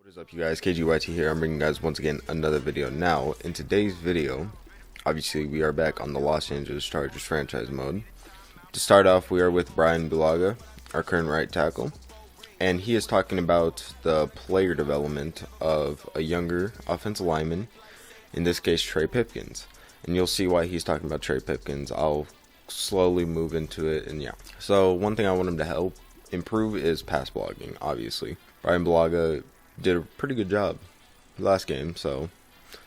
What is up, you guys? KGYT here. I'm bringing you guys once again another video. Now, in today's video, obviously we are back on the Los Angeles Chargers franchise mode. To start off, we are with Brian Bulaga, our current right tackle, and he is talking about the player development of a younger offensive lineman, in this case Trey Pipkins. And you'll see why he's talking about Trey Pipkins. I'll slowly move into it, and yeah. So one thing I want him to help improve is pass blocking, obviously. Brian Bulaga did a pretty good job last game, so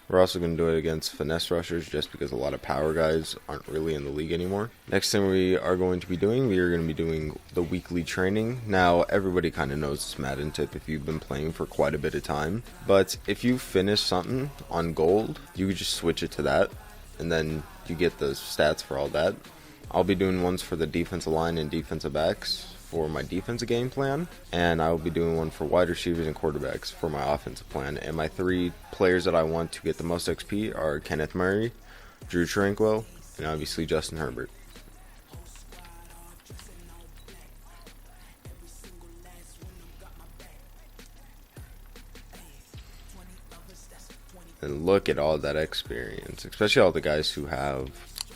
we're also going to do it against finesse rushers just because a lot of power guys aren't really in the league anymore. Next thing we are going to be doing, the weekly training. Now, everybody kind of knows this Madden tip if you've been playing for quite a bit of time, but if you finish something on gold, you could just switch it to that, and then you get the stats for all that. I'll be doing ones for the defensive line and defensive backs for my defensive game plan, and I will be doing one for wide receivers and quarterbacks for my offensive plan. And my three players that I want to get the most XP are Kenneth Murray, Drew Tranquil, and obviously Justin Herbert. And look at all that experience, especially all the guys who have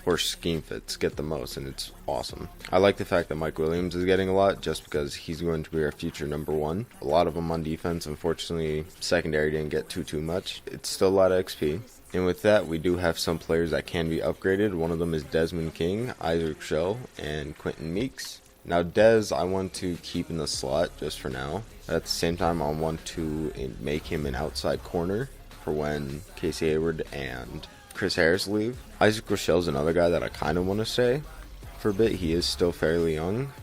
or scheme fits get the most, and it's awesome. I like the fact that Mike Williams is getting a lot just because he's going to be our future number one. A lot of them on defense. Unfortunately, secondary didn't get too much. It's still a lot of XP. And with that, we do have some players that can be upgraded. One of them is Desmond King, Isaac Shell, and Quentin Meeks. Now, Dez, I want to keep in the slot just for now. At the same time, I want to make him an outside corner for when Casey Hayward and Chris Harris leave. Isaac Rochelle's another guy that I kind of want to stay for a bit. He is still fairly young,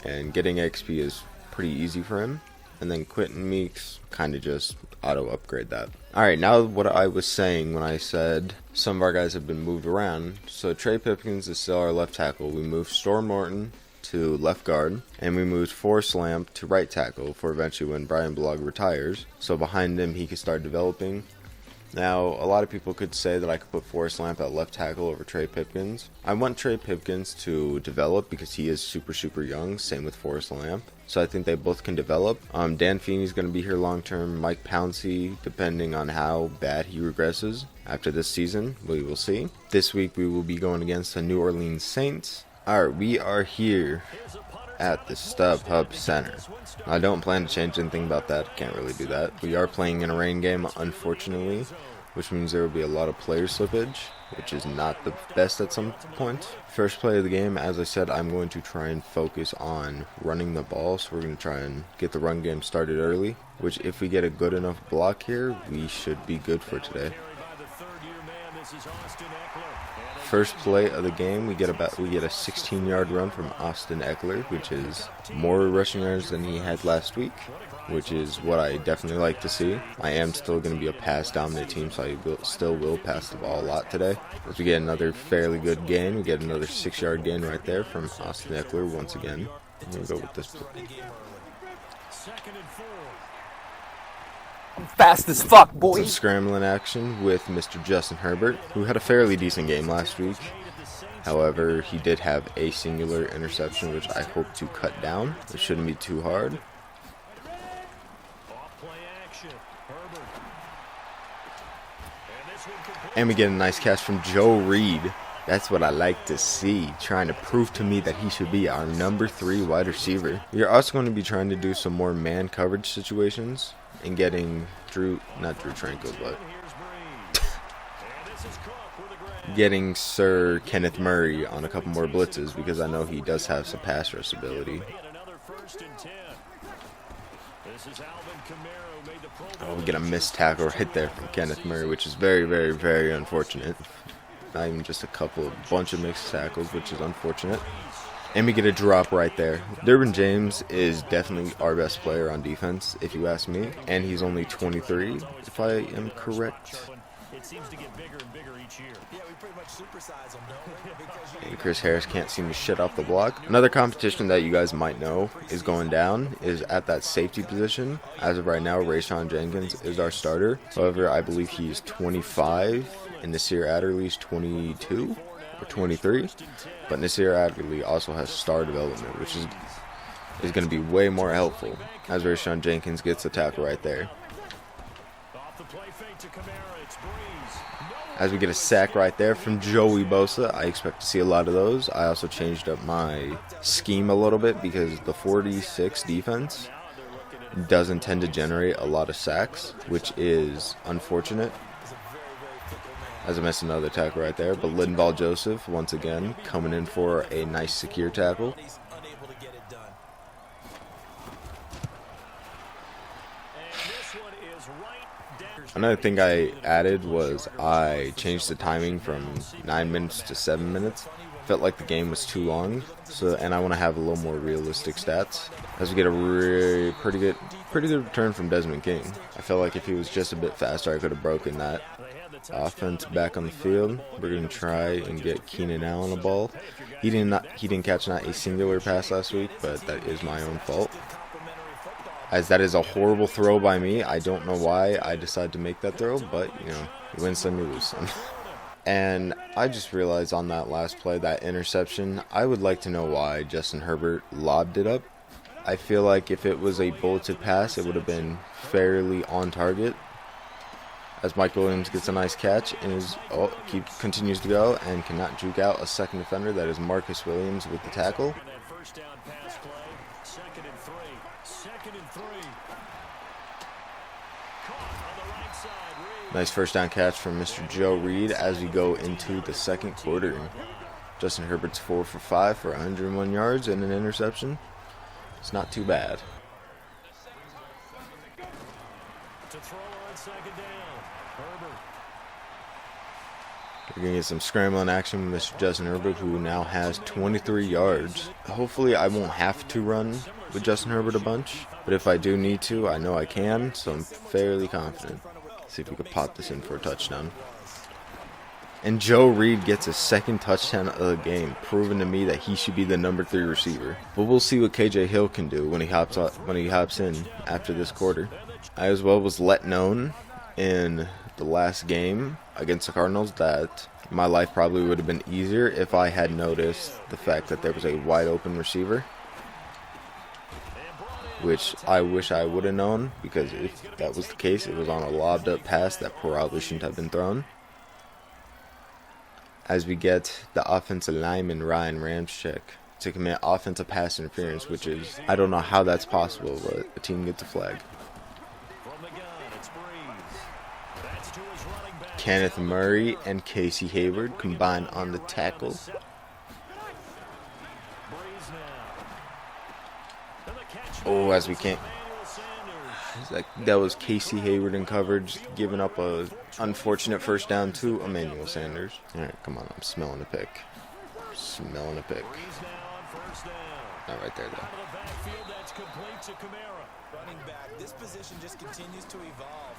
and getting XP is pretty easy for him. And then Quentin Meeks, kind of just auto upgrade that. Alright, now what I was saying when I said some of our guys have been moved around. So Trey Pipkins is still our left tackle. We moved Storm Morton to left guard, and we moved Forrest Lamp to right tackle for eventually when Brian Blog retires. So behind him, he can start developing. Now, a lot of people could say that I could put Forrest Lamp at left tackle over Trey Pipkins. I want Trey Pipkins to develop because he is super young, same with Forrest Lamp. So I think they both can develop. Dan Feeney's going to be here long term. Mike Pouncey, depending on how bad he regresses after this season, we will see. This week we will be going against the New Orleans Saints. Alright, we are here at the StubHub Center. I don't plan to change anything about that. Can't really do that. We are playing in a rain game, unfortunately, which means there will be a lot of player slippage, which is not the best at some point. First play of the game, as I said, I'm going to try and focus on running the ball, so we're going to try and get the run game started early, which if we get a good enough block here, we should be good for today. First play of the game, we get a 16-yard run from Austin Eckler, which is more rushing yards than he had last week, which is what I definitely like to see. I am still going to be a pass-dominant team, so I still will pass the ball a lot today. As we get another fairly good gain, we get another 6-yard gain right there from Austin Eckler once again. I'm going to go with this play. Fast as fuck, boy. Some scrambling action with Mr. Justin Herbert, who had a fairly decent game last week. However, he did have a singular interception, which I hope to cut down. It shouldn't be too hard. And we get a nice catch from Joe Reed. That's what I like to see, trying to prove to me that he should be our number 3 wide receiver. We are also going to be trying to do some more man coverage situations and getting getting Sir Kenneth Murray on a couple more blitzes because I know he does have some pass rush ability. Oh, we get a missed tackle right there from Kenneth Murray, which is very unfortunate. Not even just a bunch of mixed tackles, which is unfortunate. And we get a drop right there. Derwin James is definitely our best player on defense, if you ask me. And he's only 23, if I am correct. And Chris Harris can't seem to shut off the block. Another competition that you guys might know is going down is at that safety position. As of right now, Rayshawn Jenkins is our starter. However, I believe he's 25, and Nasir Adderley's 22. Or 23, but Nasir Adderley also has star development, which is going to be way more helpful as Rayshawn Jenkins gets the tackle right there. As we get a sack right there from Joey Bosa. I expect to see a lot of those. I also changed up my scheme a little bit because the 46 defense doesn't tend to generate a lot of sacks, which is unfortunate. As I missed another tackle right there, but Linval Joseph, once again, coming in for a nice secure tackle. Another thing I added was I changed the timing from 9 minutes to 7 minutes. Felt like the game was too long, and I want to have a little more realistic stats. As we get a pretty good return from Desmond King. I felt like if he was just a bit faster, I could have broken that. Offense back on the field. We're going to try and get Keenan Allen a ball. He didn't catch not a singular pass last week, but that is my own fault. As that is a horrible throw by me. I don't know why I decided to make that throw, but, you know, you win some, you lose some. And I just realized on that last play, that interception, I would like to know why Justin Herbert lobbed it up. I feel like if it was a bulleted pass, it would have been fairly on target. As Mike Williams gets a nice catch and continues to go and cannot juke out a second defender. That is Marcus Williams with the tackle. Nice first down catch from Mr. Joe Reed as we go into the second quarter. Justin Herbert's 4 for 5 for 101 yards and an interception. It's not too bad. We're going to get some scrambling action with Mr. Justin Herbert, who now has 23 yards. Hopefully I won't have to run with Justin Herbert a bunch, but if I do need to, I know I can, so I'm fairly confident. See if we could pop this in for a touchdown. And Joe Reed gets his second touchdown of the game, proving to me that he should be the number 3 receiver. But we'll see what KJ Hill can do when he hops in after this quarter. I as well was let known in the last game against the Cardinals that my life probably would have been easier if I had noticed the fact that there was a wide open receiver, which I wish I would have known, because if that was the case, it was on a lobbed up pass that probably shouldn't have been thrown. As we get the offensive lineman Ryan Ramczyk to commit offensive pass interference, which is, I don't know how that's possible, but the team gets a flag. Kenneth Murray and Casey Hayward combine on the tackle. Oh, as we can't. That was Casey Hayward in coverage, giving up a unfortunate first down to Emmanuel Sanders. All right, come on, I'm smelling a pick. Smelling a pick. Not right there, though. Running back, this position just continues to evolve.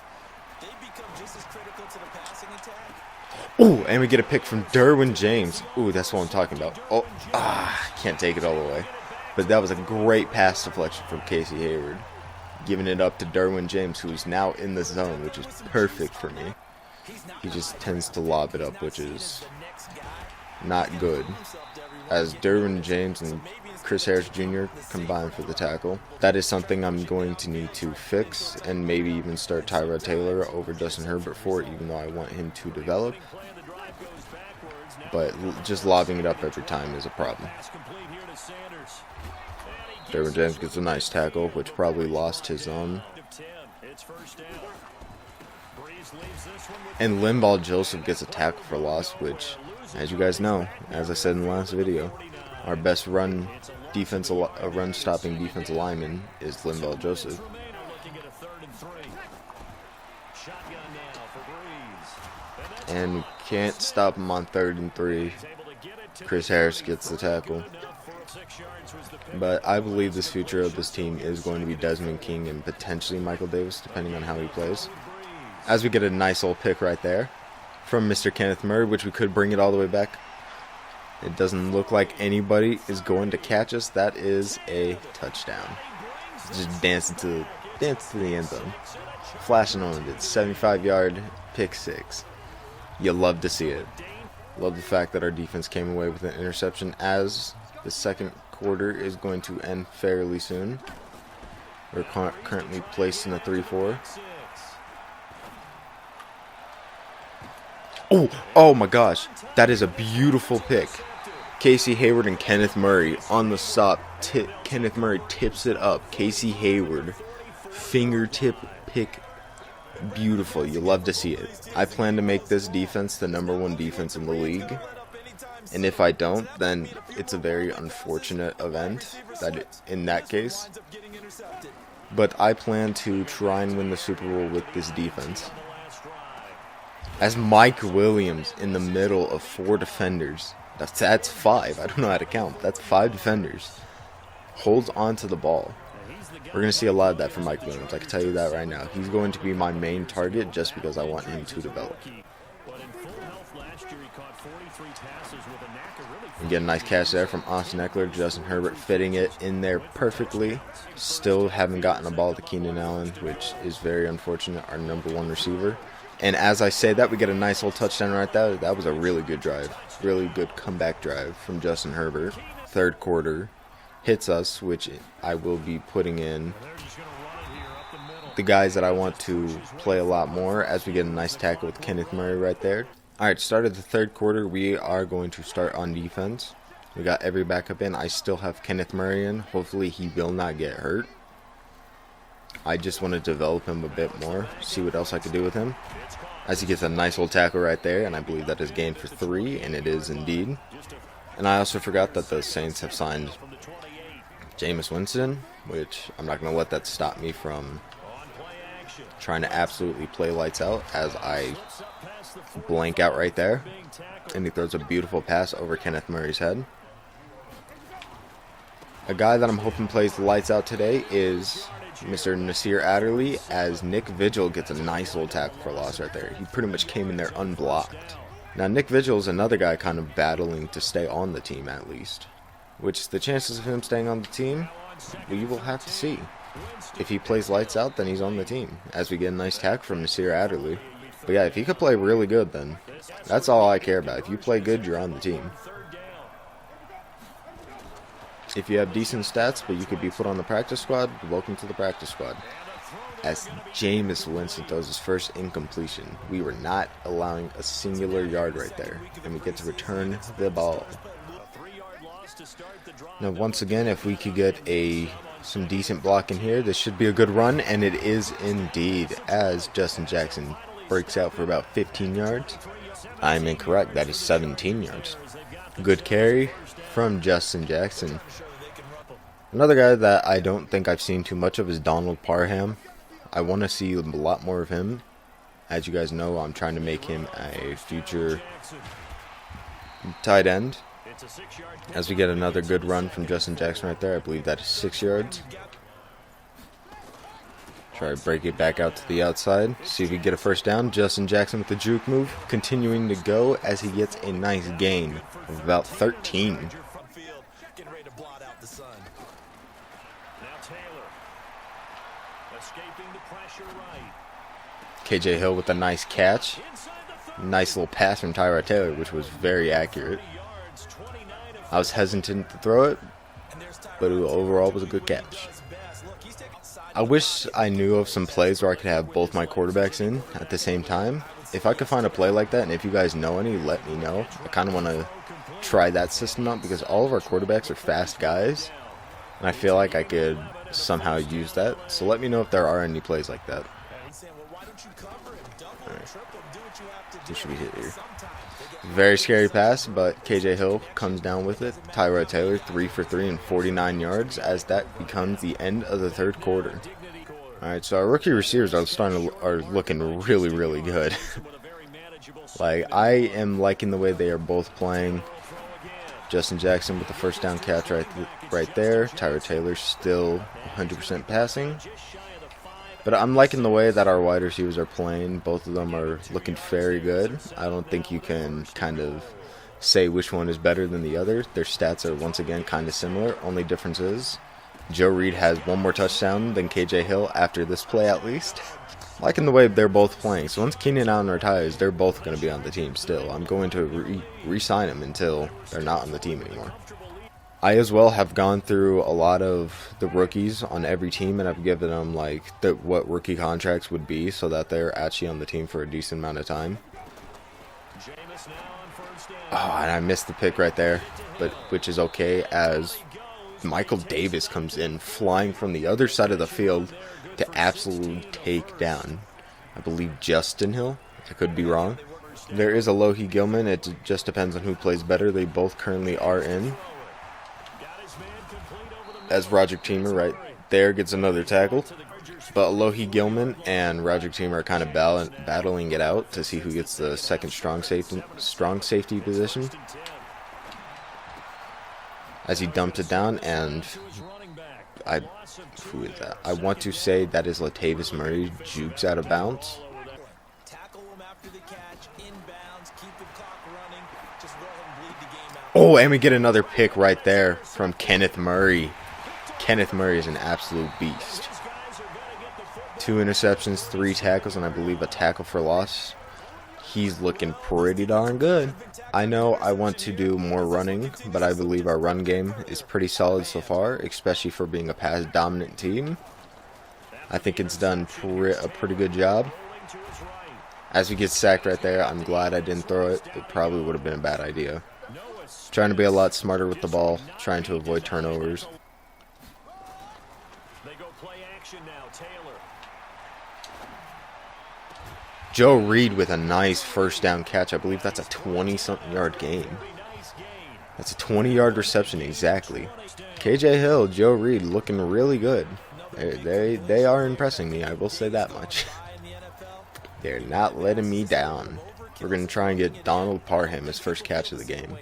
They become just as critical to the passing attack. Oh, and we get a pick from Derwin James. Ooh, that's what I'm talking about. Oh, can't take it all the way. But that was a great pass deflection from Casey Hayward, giving it up to Derwin James, who's now in the zone, which is perfect for me. He just tends to lob it up, which is not good. As Derwin James and Chris Harris Jr. combine for the tackle. That is something I'm going to need to fix, and maybe even start Tyrod Taylor over Justin Herbert for, even though I want him to develop. But just lobbing it up every time is a problem. Derwin James gets a nice tackle, which probably lost his own. And Linval Joseph gets a tackle for loss, which, as you guys know, as I said in the last video, our best run-stopping defensive lineman is Linval Joseph. And can't stop him on 3rd and 3. Chris Harris gets the tackle. But I believe this future of this team is going to be Desmond King and potentially Michael Davis, depending on how he plays. As we get a nice old pick right there from Mr. Kenneth Murray, which we could bring it all the way back. It doesn't look like anybody is going to catch us. That is a touchdown. Just dancing to the end zone. Flashing on it. 75-yard pick 6. You love to see it. Love the fact that our defense came away with an interception, as the second quarter is going to end fairly soon. We're currently placed in the 3-4. Oh my gosh. That is a beautiful pick. Casey Hayward and Kenneth Murray on the stop. Kenneth Murray tips it up. Casey Hayward, fingertip pick. Beautiful. You love to see it. I plan to make this defense the #1 defense in the league. And if I don't, then it's a very unfortunate event in that case. But I plan to try and win the Super Bowl with this defense. As Mike Williams in the middle of 4 defenders. That's 5. I don't know how to count. That's 5 defenders. Holds onto the ball. We're going to see a lot of that from Mike Williams. I can tell you that right now. He's going to be my main target just because I want him to develop. And get a nice catch there from Austin Eckler. Justin Herbert fitting it in there perfectly. Still haven't gotten a ball to Keenan Allen, which is very unfortunate, our #1 receiver. And as I say that, we get a nice little touchdown right there. That was a really good drive. Really good comeback drive from Justin Herbert. Third quarter hits us, which I will be putting in the guys that I want to play a lot more as we get a nice tackle with Kenneth Murray right there. Alright, start of the third quarter, we are going to start on defense. We got every backup in. I still have Kenneth Murray in. Hopefully he will not get hurt. I just want to develop him a bit more, see what else I could do with him. As he gets a nice little tackle right there, and I believe that is gain for 3, and it is indeed. And I also forgot that the Saints have signed Jameis Winston, which I'm not going to let that stop me from trying to absolutely play lights out as I blank out right there. And he throws a beautiful pass over Kenneth Murray's head. A guy that I'm hoping plays lights out today is Mr. Nasir Adderley, as Nick Vigil gets a nice little tackle for loss right there. He pretty much came in there unblocked. Now Nick Vigil is another guy kind of battling to stay on the team at least. Which the chances of him staying on the team, we will have to see. If he plays lights out, then he's on the team. As we get a nice tackle from Nasir Adderley. But yeah, if he could play really good, then that's all I care about. If you play good, you're on the team. If you have decent stats, but you could be put on the practice squad, welcome to the practice squad. As Jameis Winston throws his first incompletion, we were not allowing a singular yard right there. And we get to return the ball. Now, once again, if we could get some decent block in here, this should be a good run, and it is indeed, as Justin Jackson breaks out for about 15 yards. I'm incorrect, that is 17 yards. Good carry from Justin Jackson. Another guy that I don't think I've seen too much of is Donald Parham. I want to see a lot more of him. As you guys know, I'm trying to make him a future tight end. As we get another good run from Justin Jackson right there, I believe that is 6 yards. Try to break it back out to the outside. See if we get a first down. Justin Jackson with the juke move. Continuing to go as he gets a nice gain of about 13. KJ Hill with a nice catch. Nice little pass from Tyrod Taylor, which was very accurate. I was hesitant to throw it, but it overall was a good catch. I wish I knew of some plays where I could have both my quarterbacks in at the same time. If I could find a play like that, and if you guys know any, let me know. I kind of want to try that system out because all of our quarterbacks are fast guys, and I feel like I could somehow use that. So let me know if there are any plays like that. Right. Who should we hit here? Very scary pass, but KJ Hill comes down with it. Tyrod Taylor 3 for 3 and 49 yards as that becomes the end of the third quarter. Alright, so our rookie receivers are looking really, really good. Like, I am liking the way they are both playing. Justin Jackson with the first down catch right there. Tyrod Taylor still 100% passing. But I'm liking the way that our wide receivers are playing. Both of them are looking very good. I don't think you can kind of say which one is better than the other. Their stats are once again kind of similar. Only difference is Joe Reed has one more touchdown than KJ Hill after this play at least. Liking the way they're both playing. So once Keenan Allen retires, they're both going to be on the team still. I'm going to re-sign them until they're not on the team anymore. I as well have gone through a lot of the rookies on every team, and I've given them like what rookie contracts would be so that they're actually on the team for a decent amount of time. Oh, and I missed the pick right there, but which is okay as Michael Davis comes in flying from the other side of the field to absolutely take down, I believe, Justin Hill. I could be wrong. There is a Lohi Gilman. It just depends on who plays better. They both currently are in. As Roger Teamer right there gets another tackle. But Lohi Gilman and Roger Teamer are kind of battling it out to see who gets the second strong safety position. As he dumped it down, and who is that? I want to say that is Latavius Murray, jukes out of bounds. Oh, and we get another pick right there from Kenneth Murray. Kenneth Murray is an absolute beast. 2 interceptions, 3 tackles, and I believe a tackle for loss. He's looking pretty darn good. I know I want to do more running, but I believe our run game is pretty solid so far, especially for being a pass-dominant team. I think it's done a pretty good job. As we get sacked right there, I'm glad I didn't throw it. It probably would have been a bad idea. Trying to be a lot smarter with the ball, trying to avoid turnovers. Joe Reed with a nice first down catch. I believe that's a 20-something yard gain. That's a 20-yard reception exactly. KJ Hill, Joe Reed looking really good. They are impressing me, I will say that much. They're not letting me down. We're going to try and get Donald Parham his first catch of the game.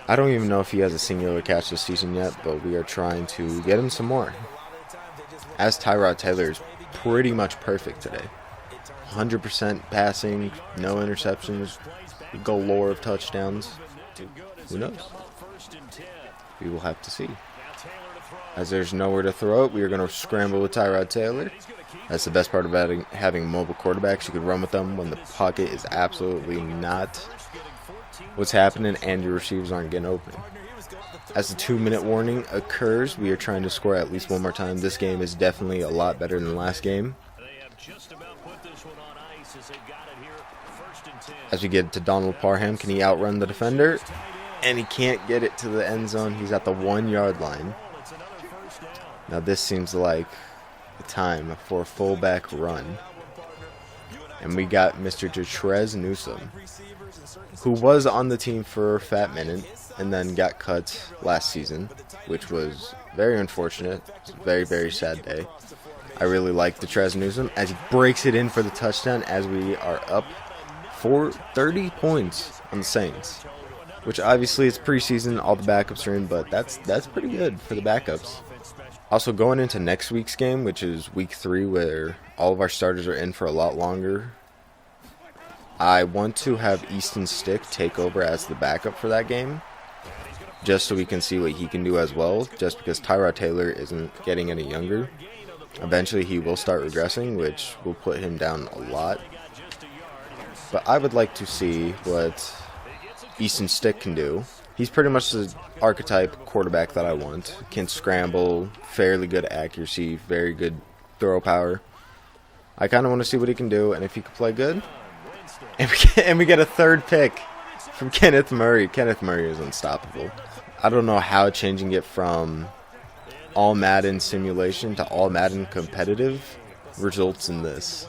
I don't even know if he has a singular catch this season yet, but we are trying to get him some more. As Tyrod Taylor is pretty much perfect today. 100% passing, no interceptions, galore of touchdowns. Who knows? We will have to see. As there's nowhere to throw it, we are going to scramble with Tyrod Taylor. That's the best part about having mobile quarterbacks. You can run with them when the pocket is absolutely not what's happening and your receivers aren't getting open. As the 2-minute warning occurs, we are trying to score at least one more time. This game is definitely a lot better than the last game. As we get to Donald Parham, can he outrun the defender? And he can't get it to the end zone. He's at the 1-yard line. Now this seems like the time for a fullback run. And we got Mr. Detrez Newsome, who was on the team for a fat minute and then got cut last season, which was very unfortunate. It's a very, very sad day. I really like Detrez Newsome as he breaks it in for the touchdown as we are up for 30 points on the Saints, which obviously it's preseason, all the backups are in, but that's pretty good for the backups. Also, going into next week's game, which is week 3, where all of our starters are in for a lot longer, I want to have Easton Stick take over as the backup for that game, just so we can see what he can do as well, just because Tyrod Taylor isn't getting any younger. Eventually he will start regressing, which will put him down a lot. But I would like to see what Easton Stick can do. He's pretty much the archetype quarterback that I want. Can scramble, fairly good accuracy, very good throw power. I kind of want to see what he can do, and if he can play good. And we get a third pick from Kenneth Murray. Kenneth Murray is unstoppable. I don't know how changing it from all Madden simulation to all Madden competitive results in this.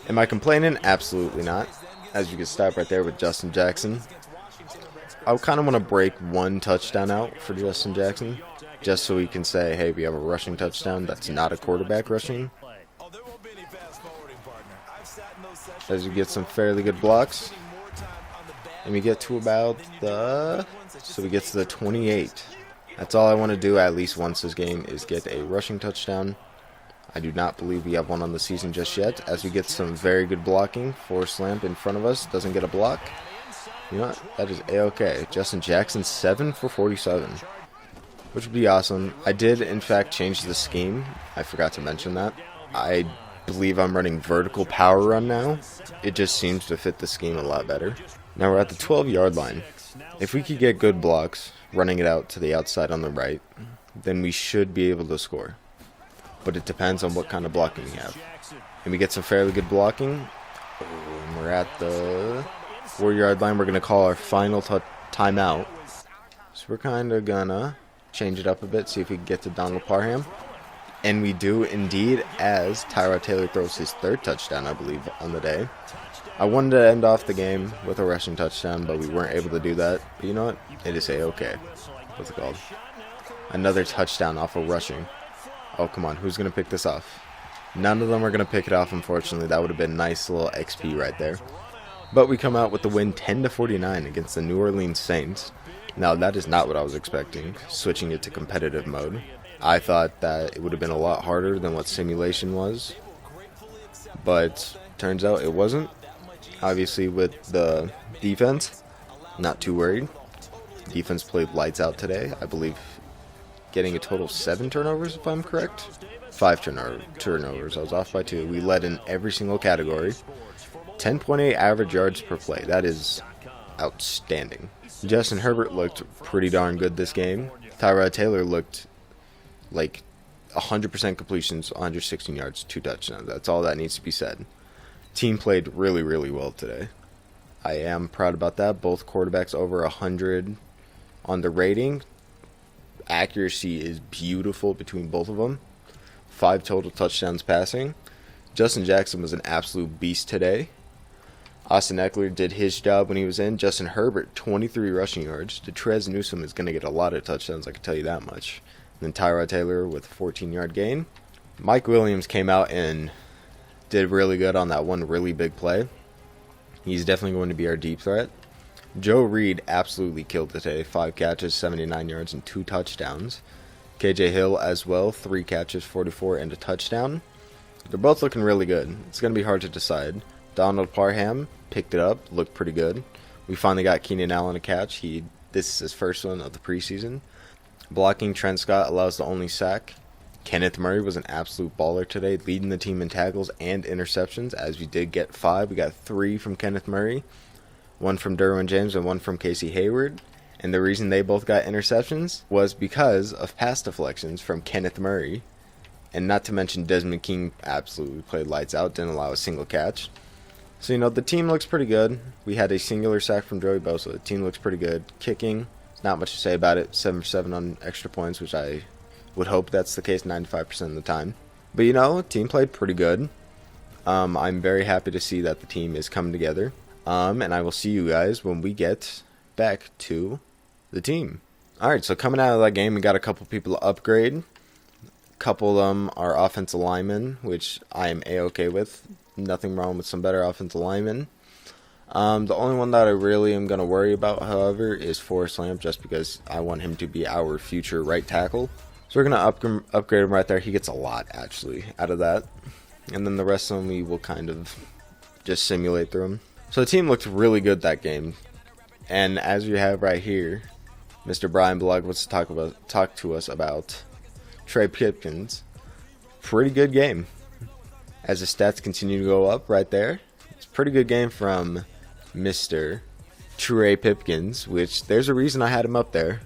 Am I complaining? Absolutely not. As you can stop right there with Justin Jackson. I kind of want to break one touchdown out for Justin Jackson, just so we can say, hey, we have a rushing touchdown that's not a quarterback rushing. As you get some fairly good blocks. And we get to about so we get to the 28. That's all I want to do at least once this game is get a rushing touchdown. I do not believe we have one on the season just yet, as we get some very good blocking. Forrest Lamp in front of us doesn't get a block. You know what? That is A-okay. Justin Jackson, 7 for 47, which would be awesome. I did, in fact, change the scheme. I forgot to mention that. I believe I'm running vertical power run now. It just seems to fit the scheme a lot better. Now we're at the 12-yard line. If we could get good blocks, running it out to the outside on the right, then we should be able to score. but it depends on what kind of blocking we have. And we get some fairly good blocking. And we're at the 4-yard line. We're going to call our final timeout. So we're kind of going to change it up a bit, see if we can get to Donald Parham. And we do indeed, as Tyrod Taylor throws his 3rd touchdown, I believe, on the day. I wanted to end off the game with a rushing touchdown, but we weren't able to do that. But you know what? It is A-okay. What's it called? Another touchdown off of rushing. Oh, come on. Who's going to pick this off? None of them are going to pick it off, unfortunately. That would have been a nice little XP right there. But we come out with the win 10-49 against the New Orleans Saints. Now, that is not what I was expecting, switching it to competitive mode. I thought that it would have been a lot harder than what simulation was. But turns out it wasn't. Obviously, with the defense, not too worried. Defense played lights out today. I believe getting a total of 7 turnovers, if I'm correct. 5 turnovers. I was off by 2. We led in every single category. 10.8 average yards per play. That is outstanding. Justin Herbert looked pretty darn good this game. Tyrod Taylor looked like 100% completions, 116 yards, 2 touchdowns. That's all that needs to be said. Team played really, really well today. I am proud about that. Both quarterbacks over 100 on the rating. Accuracy is beautiful between both of them. 5 total touchdowns passing. Justin Jackson was an absolute beast today. Austin Eckler did his job when he was in. Justin Herbert, 23 rushing yards. Detrez Newsome is going to get a lot of touchdowns, I can tell you that much. And then Tyrod Taylor with a 14-yard gain. Mike Williams came out and did really good on that one really big play. He's definitely going to be our deep threat. Joe Reed absolutely killed today. 5 catches, 79 yards, and 2 touchdowns. KJ Hill as well, 3 catches, 44, and a touchdown. They're both looking really good. It's going to be hard to decide. Donald Parham picked it up, looked pretty good. We finally got Keenan Allen a catch. This is his first one of the preseason. Blocking, Trent Scott allows the only sack. Kenneth Murray was an absolute baller today, leading the team in tackles and interceptions. As we did get 5, we got 3 from Kenneth Murray, 1 from Derwin James, and 1 from Casey Hayward. And the reason they both got interceptions was because of pass deflections from Kenneth Murray. And not to mention Desmond King absolutely played lights out, didn't allow a single catch. So, the team looks pretty good. We had a singular sack from Joey Bosa. The team looks pretty good. Kicking, not much to say about it. 7 for 7 on extra points, which I would hope that's the case 95% of the time. But, team played pretty good. I'm very happy to see that the team is coming together. And I will see you guys when we get back to the team. Alright, so coming out of that game, we got a couple people to upgrade. A couple of them are offensive linemen, which I am A-okay with. Nothing wrong with some better offensive linemen. The only one that I really am going to worry about, however, is Forrest Lamp, just because I want him to be our future right tackle. So we're going to upgrade him right there. He gets a lot, actually, out of that. And then the rest of them we will kind of just simulate through them. So the team looked really good that game. And as you have right here, Mr. Brian Blog wants to talk to us about Trey Pipkins. Pretty good game. As the stats continue to go up right there. It's a pretty good game from Mr. Trey Pipkins, which there's a reason I had him up there.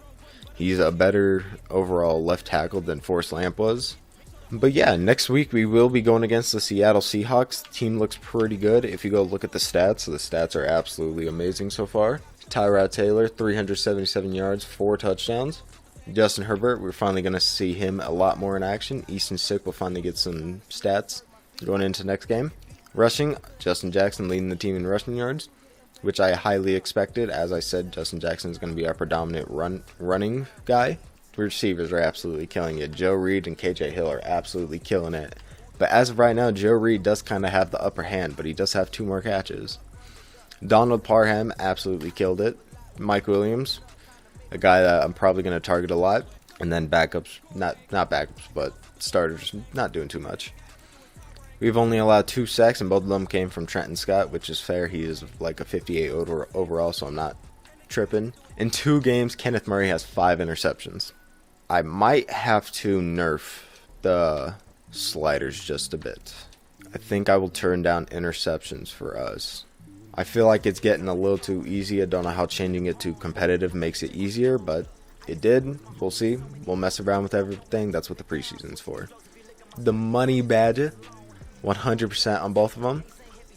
He's a better overall left tackle than Forrest Lamp was. But yeah, next week we will be going against the Seattle Seahawks. The team looks pretty good. If you go look at the stats are absolutely amazing so far. Tyrod Taylor, 377 yards, 4 touchdowns. Justin Herbert, we're finally going to see him a lot more in action. Easton Stick will finally get some stats going into next game. Rushing, Justin Jackson leading the team in rushing yards, which I highly expected. As I said, Justin Jackson is going to be our predominant running guy. The receivers are absolutely killing it. Joe Reed and KJ Hill are absolutely killing it. But as of right now, Joe Reed does kind of have the upper hand, but he does have 2 more catches. Donald Parham absolutely killed it. Mike Williams, a guy that I'm probably going to target a lot. And then backups, not backups, but starters, not doing too much. We've only allowed 2 sacks, and both of them came from Trenton Scott, which is fair. He is like a 58 overall, so I'm not tripping. In 2 games, Kenneth Murray has 5 interceptions. I might have to nerf the sliders just a bit. I think I will turn down interceptions for us. I feel like it's getting a little too easy. I don't know how changing it to competitive makes it easier, but it did. We'll see. We'll mess around with everything. That's what the preseason's for. the money badge, 100% on both of them.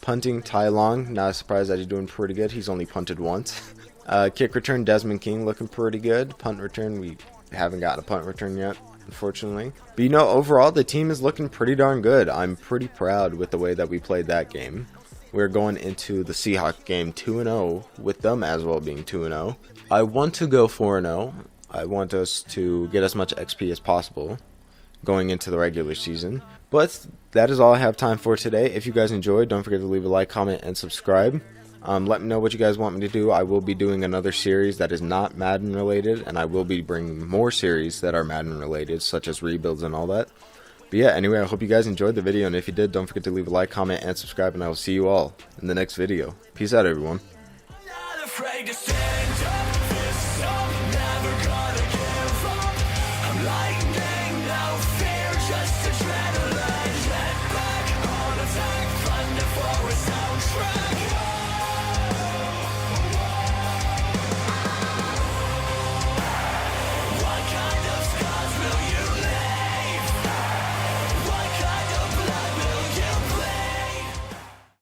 Punting, Tai Long, not surprised that he's doing pretty good. He's only punted once. Kick return, Desmond King looking pretty good. Punt return, we haven't gotten a punt return yet, unfortunately. But you know, overall, the team is looking pretty darn good. I'm pretty proud with the way that we played that game. We're going into the Seahawks game 2-0, with them as well being 2-0. I want to go 4-0. I want us to get as much XP as possible going into the regular season. But that is all I have time for today. If you guys enjoyed, don't forget to leave a like, comment, and subscribe. Let me know what you guys want me to do. I will be doing another series that is not Madden related, and I will be bringing more series that are Madden related, such as rebuilds and all that. But yeah, anyway, I hope you guys enjoyed the video, and if you did, don't forget to leave a like, comment, and subscribe, and I will see you all in the next video. Peace out, everyone. Not afraid to